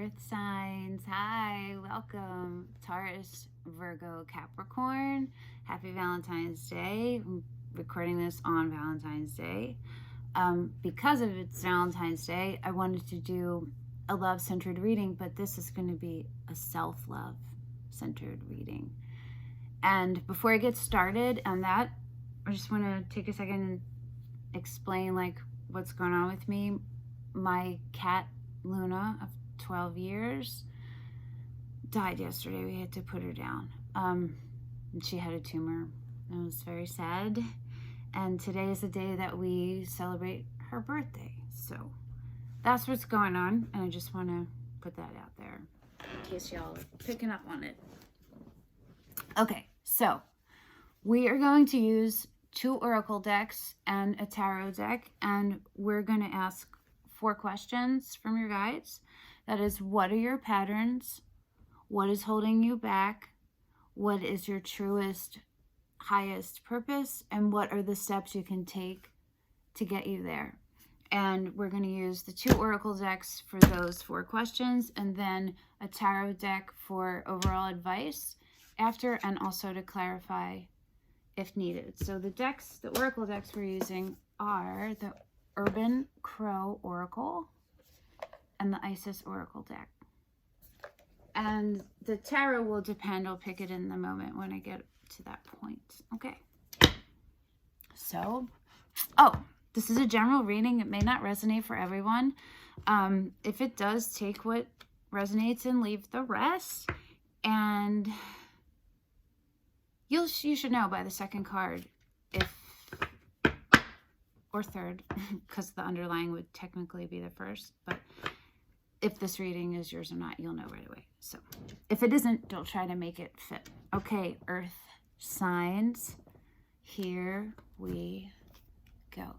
Earth signs. Hi, welcome. Taurus, Virgo, Capricorn. Happy Valentine's Day. I'm recording this on Valentine's Day. Because of it's Valentine's Day, I wanted to do a love-centered reading, but this is going to be a self-love centered reading. And before I get started on that, I just want to take a second and explain like what's going on with me. My cat Luna of 12 years died yesterday. We had to put her down. And she had a tumor. It was very sad. And today is the day that we celebrate her birthday. So that's what's going on. And I just want to put that out there in case y'all are picking up on it. Okay, so we are going to use 2 oracle decks and a tarot deck, and we're going to ask 4 questions from your guides. That is, what are your patterns? What is holding you back? What is your truest, highest purpose? And what are the steps you can take to get you there? And we're going to use the 2 oracle decks for those 4 questions, and then a tarot deck for overall advice after, and also to clarify if needed. So the decks, the oracle decks we're using are the Urban Crow Oracle and the Isis Oracle deck. And the tarot will depend. I'll pick it in the moment when I get to that point. Okay. So, this is a general reading. It may not resonate for everyone. If it does, take what resonates and leave the rest. And you should know by the second card or third, because the underlying would technically be the first, but if this reading is yours or not, you'll know right away. So if it isn't, don't try to make it fit. Okay, Earth signs, here we go.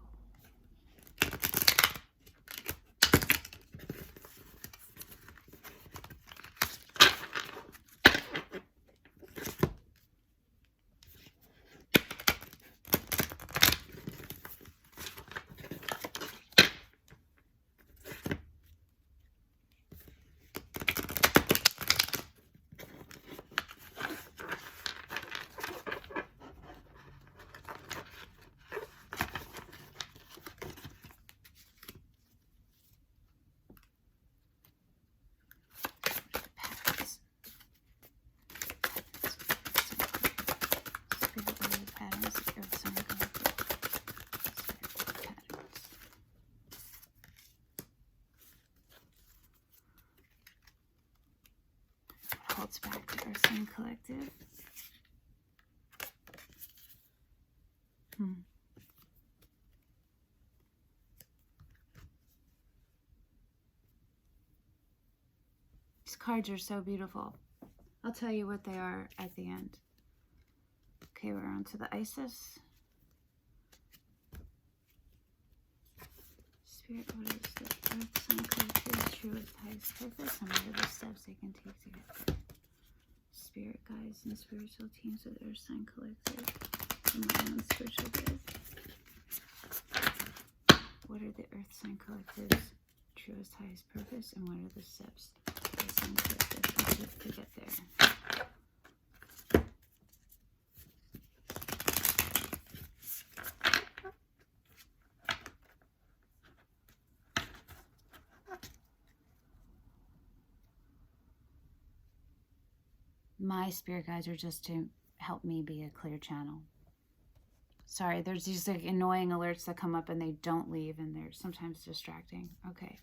Holds back the Earth Sign Collective. These cards are so beautiful. I'll tell you what they are at the end. Okay, we're on to the Isis. Spirit, what is the Earth Sign Collective's truest, highest purpose, and what are the steps they can take to get there? Spirit guides and spiritual teams with Earth Sign Collective and my own spiritual guides. What are the Earth Sign Collective's truest, highest purpose, and what are the steps Earth Sign Collective can take to get there? My spirit guides are just to help me be a clear channel. Sorry, there's these like annoying alerts that come up and they don't leave, and they're sometimes distracting. Okay.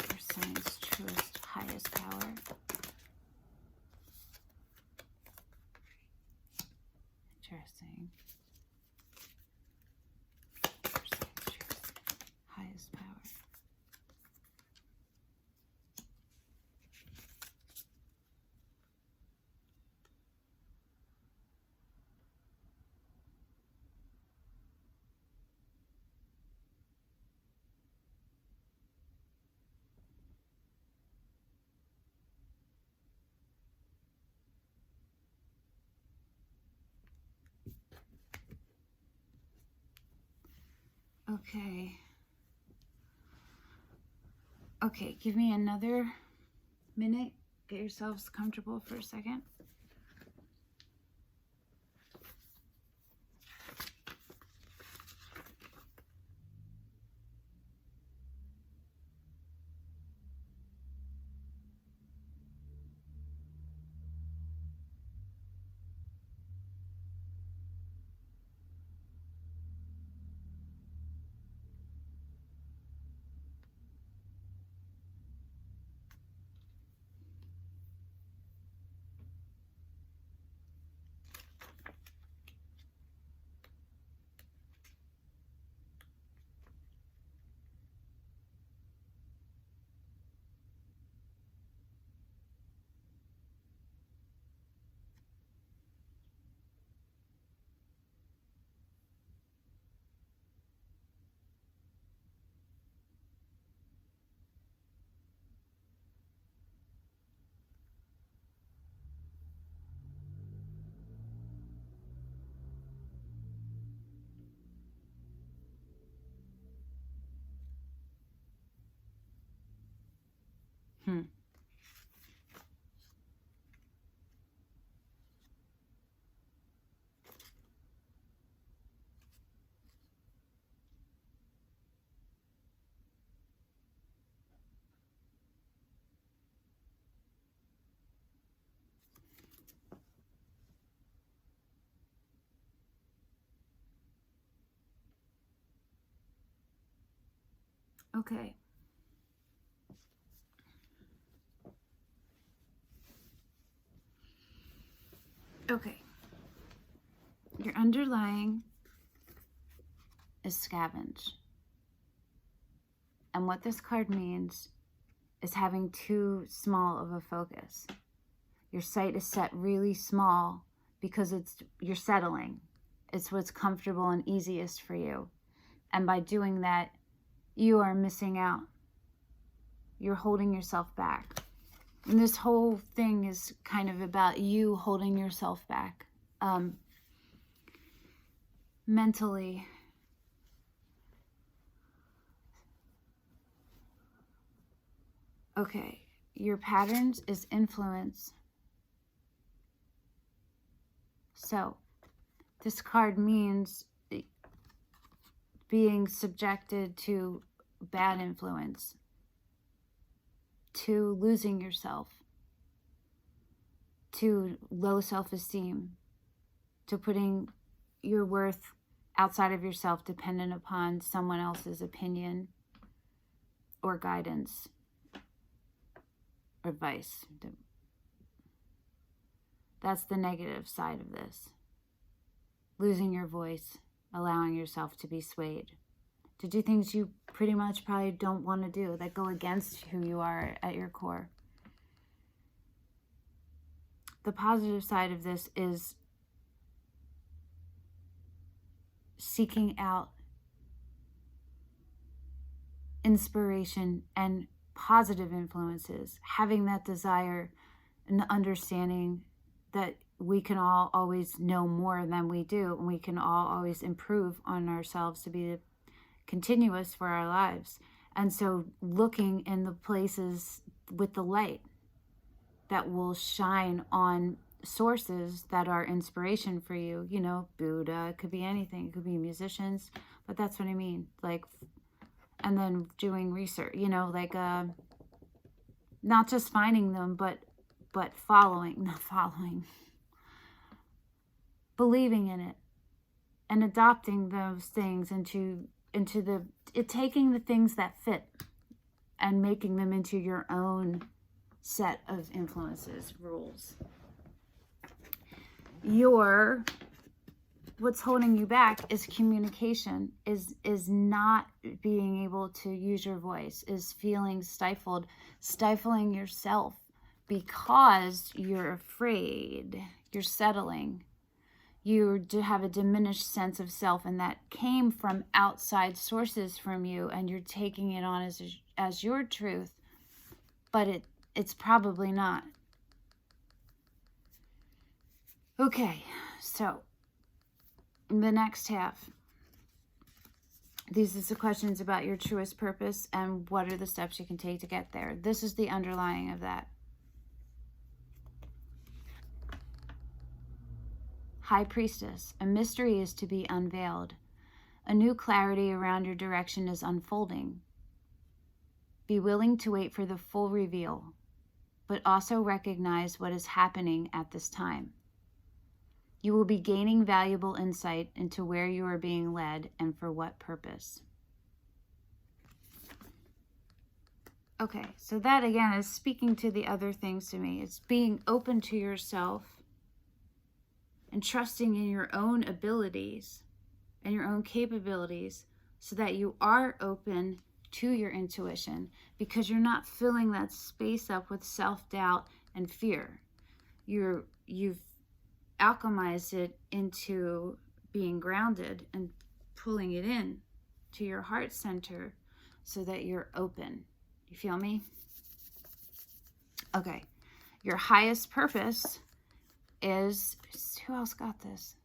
Earth Sign's truest, highest power. Interesting. Highest power. Okay. Okay, give me another minute. Get yourselves comfortable for a second. Okay. Okay. Your underlying is scavenge. And what this card means is having too small of a focus. Your sight is set really small because you're settling. It's what's comfortable and easiest for you. And by doing that, you are missing out. You're holding yourself back. And this whole thing is kind of about you holding yourself back. Mentally. Okay, your patterns is influence. So, this card means being subjected to bad influence, to losing yourself, to low self-esteem, to putting your worth outside of yourself dependent upon someone else's opinion or guidance or advice. That's the negative side of this. Losing your voice, allowing yourself to be swayed, to do things you pretty much probably don't want to do, that go against who you are at your core. The positive side of this is seeking out inspiration and positive influences, having that desire and the understanding that we can all always know more than we do, and we can all always improve on ourselves to be continuous for our lives. And so looking in the places with the light that will shine on sources that are inspiration for you, you know, Buddha, it could be anything, it could be musicians, but that's what I mean. Like, and then doing research, you know, like not just finding them, but believing in it and adopting those things into taking the things that fit and making them into your own set of influences, rules. What's holding you back is communication, is not being able to use your voice, is feeling stifling yourself because you're afraid, you're settling. You do have a diminished sense of self, and that came from outside sources from you, and you're taking it on as your truth, but it's probably not. Okay, so the next half, These are the questions about your truest purpose and what are the steps you can take to get there. This is the underlying of that. High Priestess, a mystery is to be unveiled. A new clarity around your direction is unfolding. Be willing to wait for the full reveal, but also recognize what is happening at this time. You will be gaining valuable insight into where you are being led and for what purpose. Okay, so that again is speaking to the other things to me. It's being open to yourself and trusting in your own abilities and your own capabilities so that you are open to your intuition, because you're not filling that space up with self-doubt and fear. You've alchemized it into being grounded and pulling it in to your heart center so that you're open. You feel me? Okay. Your highest purpose is, who else got this?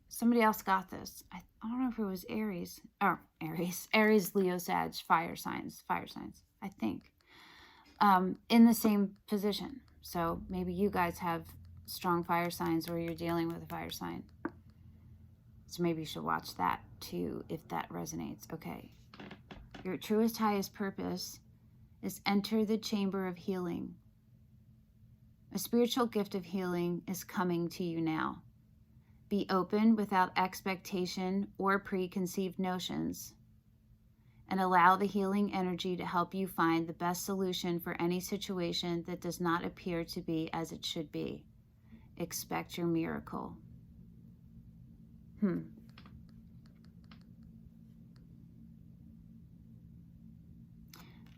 Somebody else got this. I don't know if it was Aries. Or Aries, Leo, Sag, fire signs, I think. In the same position. So maybe you guys have strong fire signs or you're dealing with a fire sign. So maybe you should watch that too if that resonates. Okay. Your truest, highest purpose is enter the chamber of healing. A spiritual gift of healing is coming to you now. Be open without expectation or preconceived notions, and allow the healing energy to help you find the best solution for any situation that does not appear to be as it should be. Expect your miracle.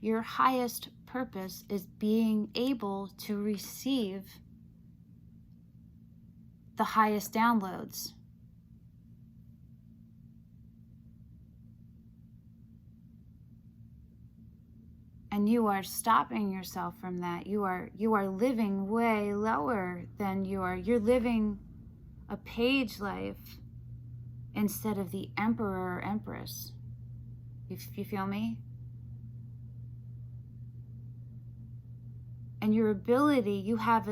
Your highest purpose is being able to receive the highest downloads. And you are stopping yourself from that. You are living way lower than you're living a page life instead of the emperor or empress. You feel me? And your ability, you have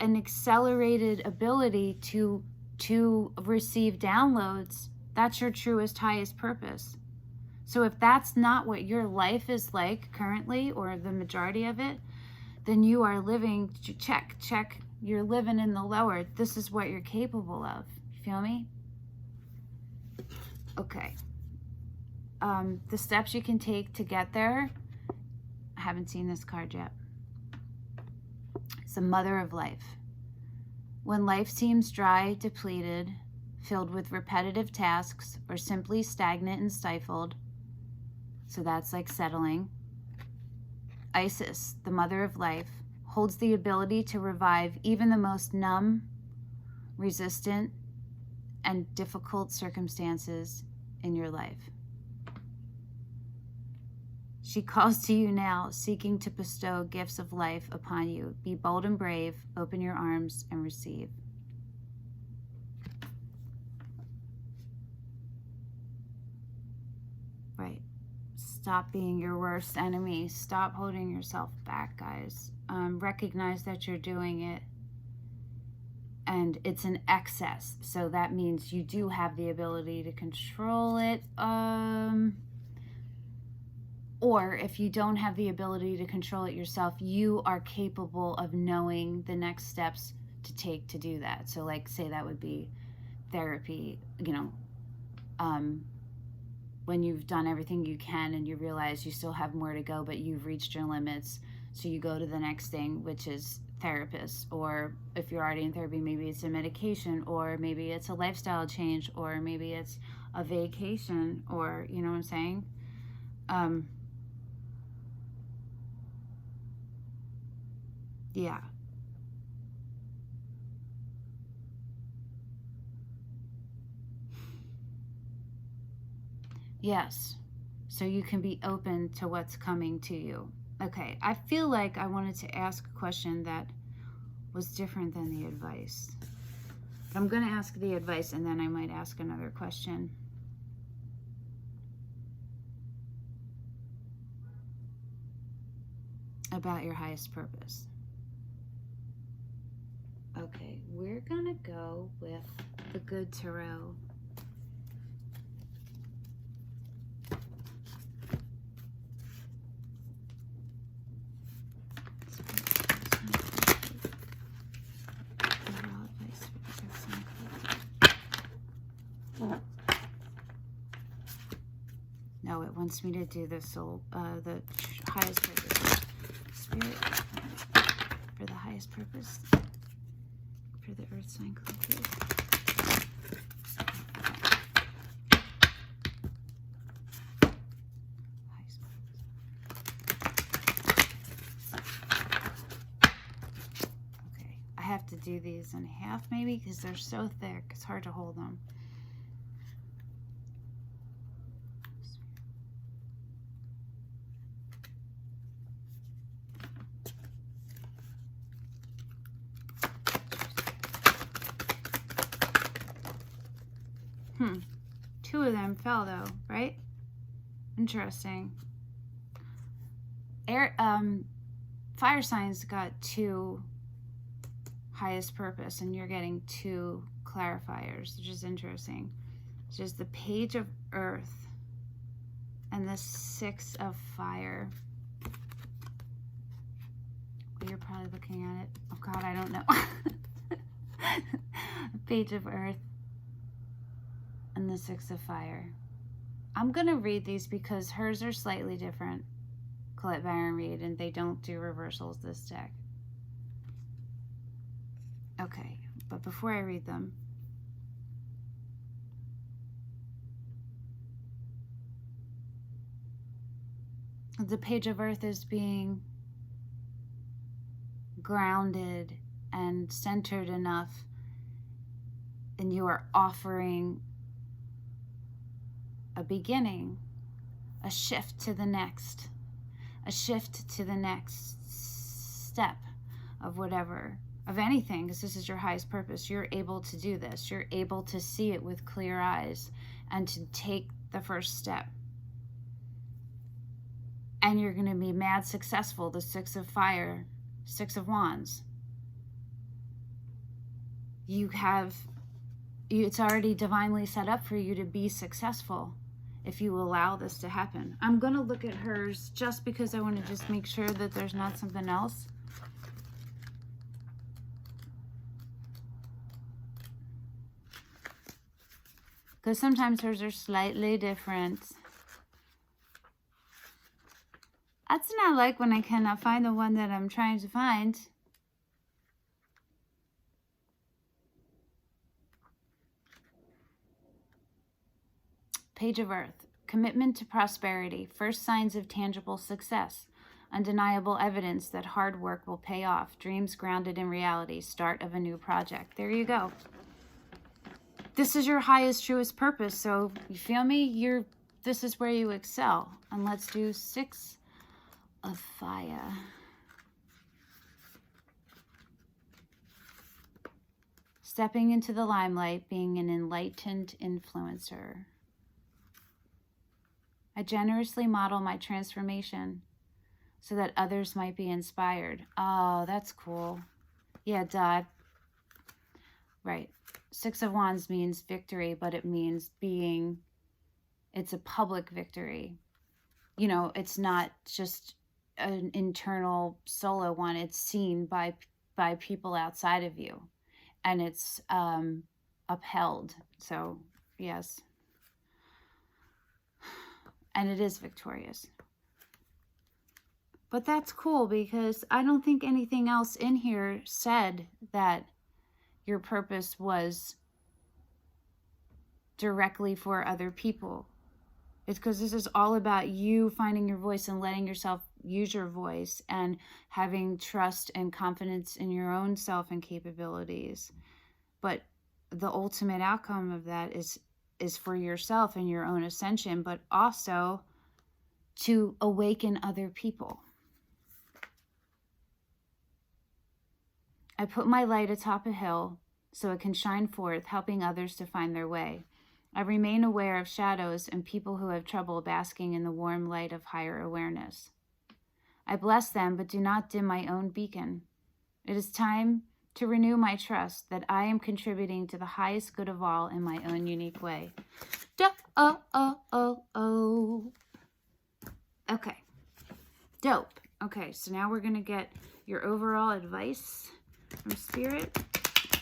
an accelerated ability to receive downloads. That's your truest, highest purpose. So if that's not what your life is like currently, or the majority of it, then you are living, check, you're living in the lower. This is what you're capable of. You feel me? Okay. The steps you can take to get there. I haven't seen this card yet. It's the Mother of Life. When life seems dry, depleted, filled with repetitive tasks, or simply stagnant and stifled, so that's like settling, Isis, the Mother of Life, holds the ability to revive even the most numb, resistant, and difficult circumstances in your life. She calls to you now, seeking to bestow gifts of life upon you. Be bold and brave, open your arms, and receive. Right. Stop being your worst enemy. Stop holding yourself back, guys. Recognize that you're doing it, and it's an excess. So that means you do have the ability to control it. Or if you don't have the ability to control it yourself, you are capable of knowing the next steps to take to do that. So like, say that would be therapy, when you've done everything you can and you realize you still have more to go, but you've reached your limits. So you go to the next thing, which is therapist. Or if you're already in therapy, maybe it's a medication, or maybe it's a lifestyle change, or maybe it's a vacation, or, you know what I'm saying? Yeah. Yes. So you can be open to what's coming to you. Okay. I feel like I wanted to ask a question that was different than the advice. But I'm going to ask the advice and then I might ask another question. about your highest purpose. Okay, we're gonna go with the Good Tarot. No, it wants me to do the soul, the highest purpose. Spirit, for the highest purpose, for the earth sign collective. Highest purpose. Okay, I have to do these in half maybe because they're so thick, it's hard to hold them. Two of them fell though, right? Interesting. Fire signs got 2 highest purpose, and you're getting 2 clarifiers, which is interesting. It's just the Page of Earth and the 6 of Fire. Well, you're probably looking at it. Oh God, I don't know. Page of Earth and the 6 of Fire. I'm going to read these because hers are slightly different, Colette Baron-Reid, and they don't do reversals this deck. Okay, but before I read them, the Page of Earth is being grounded and centered enough, and you are offering a beginning, a shift to the next step of whatever, of anything, because this is your highest purpose. You're able to do this. You're able to see it with clear eyes and to take the first step. And you're going to be mad successful. The 6 of Fire, 6 of Wands. It's already divinely set up for you to be successful if you allow this to happen. I'm going to look at hers just because I want to just make sure that there's not something else. Because sometimes hers are slightly different. That's not like when I cannot find the one that I'm trying to find. Page of Earth. Commitment to prosperity. First signs of tangible success. Undeniable evidence that hard work will pay off. Dreams grounded in reality. Start of a new project. There you go. This is your highest, truest purpose. So, you feel me? This is where you excel. And let's do 6 of Fire. Stepping into the limelight, being an enlightened influencer. I generously model my transformation so that others might be inspired. Oh, that's cool. Yeah, duh. Right. 6 of Wands means victory, but it means it's a public victory. You know, it's not just an internal solo one. It's seen by people outside of you. And it's upheld. So, yes. And it is victorious. But that's cool because I don't think anything else in here said that your purpose was directly for other people. It's because this is all about you finding your voice and letting yourself use your voice and having trust and confidence in your own self and capabilities. But the ultimate outcome of that is for yourself and your own ascension, but also to awaken other people. I put my light atop a hill so it can shine forth, helping others to find their way. I remain aware of shadows and people who have trouble basking in the warm light of higher awareness. I bless them, but do not dim my own beacon. It is time to renew my trust that I am contributing to the highest good of all in my own unique way. Okay. Dope. Okay, so now we're going to get your overall advice from Spirit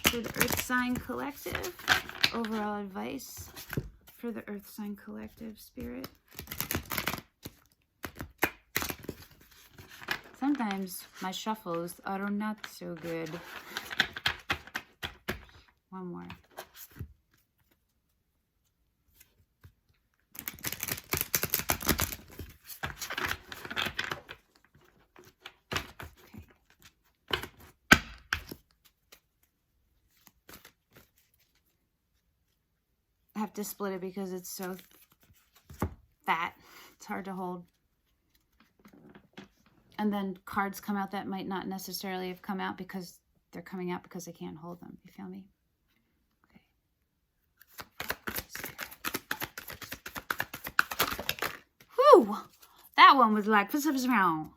for the Earth Sign Collective. Overall advice for the Earth Sign Collective, Spirit. Sometimes my shuffles are not so good. One more. I have to split it because it's so fat. It's hard to hold. And then cards come out that might not necessarily have come out because they're coming out because I can't hold them. You feel me? Okay. Whew! That one was like, what's wrong?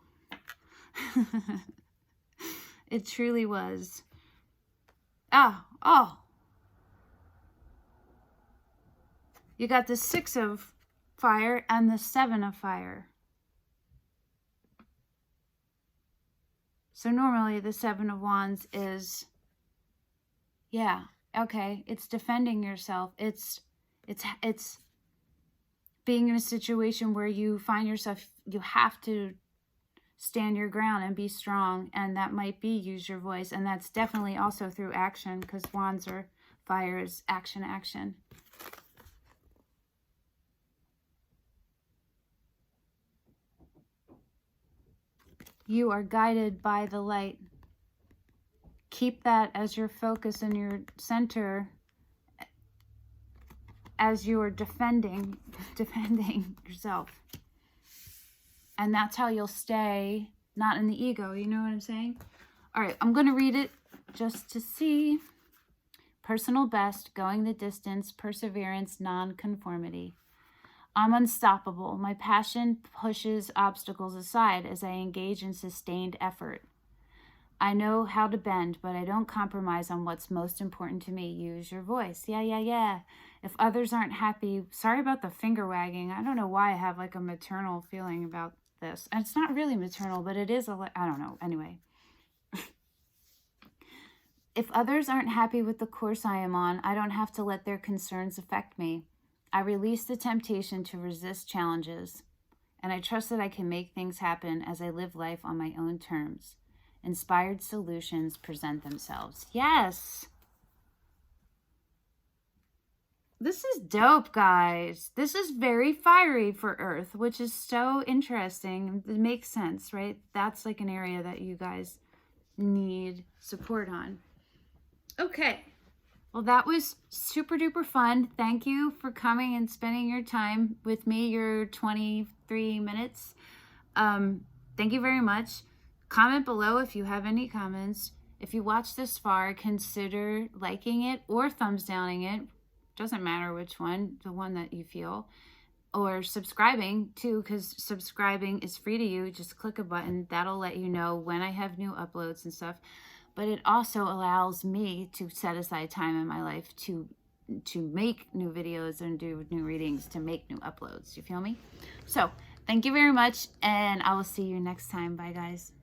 It truly was. Oh. You got the 6 of fire and the 7 of fire. So normally the 7 of Wands is, yeah, okay, it's defending yourself. It's being in a situation where you find yourself, you have to stand your ground and be strong, and that might be use your voice, and that's definitely also through action, because Wands are fire is action. You are guided by the light. Keep that as your focus and your center as you are defending yourself. And that's how you'll stay not in the ego. You know what I'm saying? All right, I'm going to read it just to see. Personal best, going the distance, perseverance, non-conformity. I'm unstoppable. My passion pushes obstacles aside as I engage in sustained effort. I know how to bend, but I don't compromise on what's most important to me. Use your voice. Yeah. If others aren't happy, sorry about the finger wagging. I don't know why I have like a maternal feeling about this. And it's not really maternal, but it is I don't know. Anyway. If others aren't happy with the course I am on, I don't have to let their concerns affect me. I release the temptation to resist challenges, and I trust that I can make things happen as I live life on my own terms. Inspired solutions present themselves. Yes! This is dope, guys. This is very fiery for Earth, which is so interesting. It makes sense, right? That's like an area that you guys need support on. Okay. Well, that was super duper fun. Thank you for coming and spending your time with me, your 23 minutes. Thank you very much. Comment below if you have any comments. If you watched this far, consider liking it or thumbs downing it. Doesn't matter which one, the one that you feel. Or subscribing too, because subscribing is free to you. Just click a button. That'll let you know when I have new uploads and stuff. But it also allows me to set aside time in my life to make new videos and do new readings, to make new uploads. You feel me? So, thank you very much, and I will see you next time. Bye, guys.